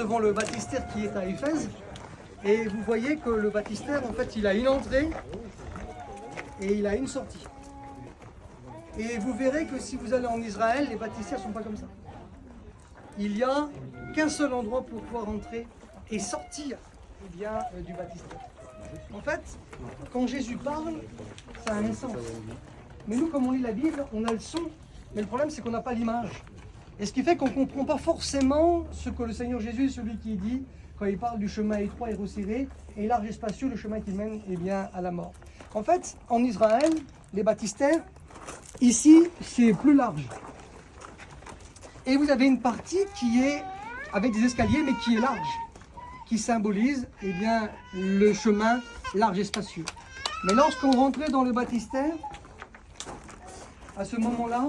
Devant le baptistère qui est à Éphèse, et vous voyez que le baptistère, en fait, il a une entrée et il a une sortie. Et vous verrez que si vous allez en Israël, les baptistères ne sont pas comme ça. Il n'y a qu'un seul endroit pour pouvoir entrer et sortir du baptistère. En fait, quand Jésus parle, ça a un sens. Mais nous, comme on lit la Bible, on a le son, mais le problème, c'est qu'on n'a pas l'image. Et ce qui fait qu'on ne comprend pas forcément ce que le Seigneur Jésus est celui qui dit quand il parle du chemin étroit et resserré et large et spacieux, le chemin qui mène à la mort. En fait, en Israël, les baptistères, ici, c'est plus large. Et vous avez une partie qui est avec des escaliers, mais qui est large, qui symbolise le chemin large et spacieux. Mais lorsqu'on rentrait dans le baptistère, à ce moment-là,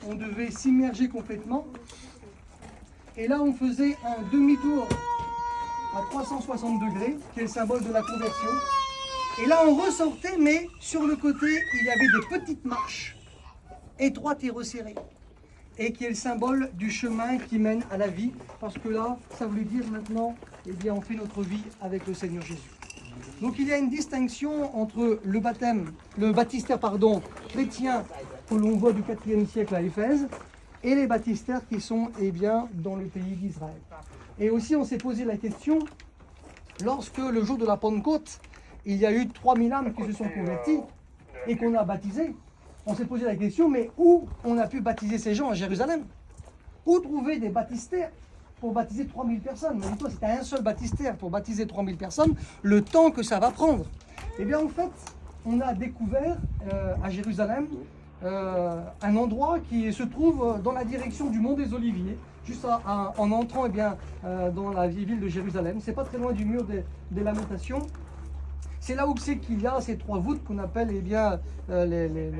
on devait s'immerger complètement. Et là, on faisait un demi-tour à 360 degrés, qui est le symbole de la conversion. Et là, on ressortait, mais sur le côté, il y avait des petites marches, étroites et resserrées, et qui est le symbole du chemin qui mène à la vie. Parce que là, ça voulait dire maintenant, on fait notre vie avec le Seigneur Jésus. Donc il y a une distinction entre le baptistère chrétien que l'on voit du IVe siècle à Éphèse et les baptistères qui sont dans le pays d'Israël. Et aussi on s'est posé la question, lorsque le jour de la Pentecôte, il y a eu 3000 âmes qui se sont converties et qu'on a baptisées, on s'est posé la question, mais où on a pu baptiser ces gens à Jérusalem? Où trouver des baptistères pour baptiser 3000 personnes? Mais dis-toi, c'était un seul baptistère pour baptiser 3000 personnes, le temps que ça va prendre. En fait, on a découvert à Jérusalem un endroit qui se trouve dans la direction du mont des Oliviers, juste en entrant dans la vieille ville de Jérusalem. C'est pas très loin du mur des Lamentations. C'est là où c'est qu'il y a ces 3 voûtes qu'on appelle les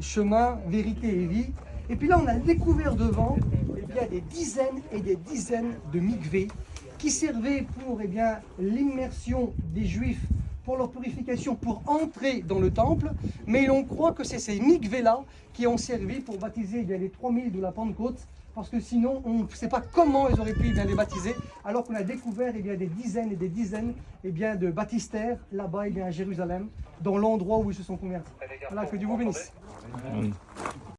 chemins, vérité et vie. Et puis là, on a découvert devant des dizaines et des dizaines de mikvés qui servaient pour l'immersion des Juifs, pour leur purification, pour entrer dans le temple. Mais l'on croit que c'est ces mikvés-là qui ont servi pour baptiser les 3000 de la Pentecôte, parce que sinon, on ne sait pas comment ils auraient pu les baptiser, alors qu'on a découvert des dizaines et des dizaines de baptistères là-bas à Jérusalem, dans l'endroit où ils se sont convertis. Voilà, que Dieu vous bénisse.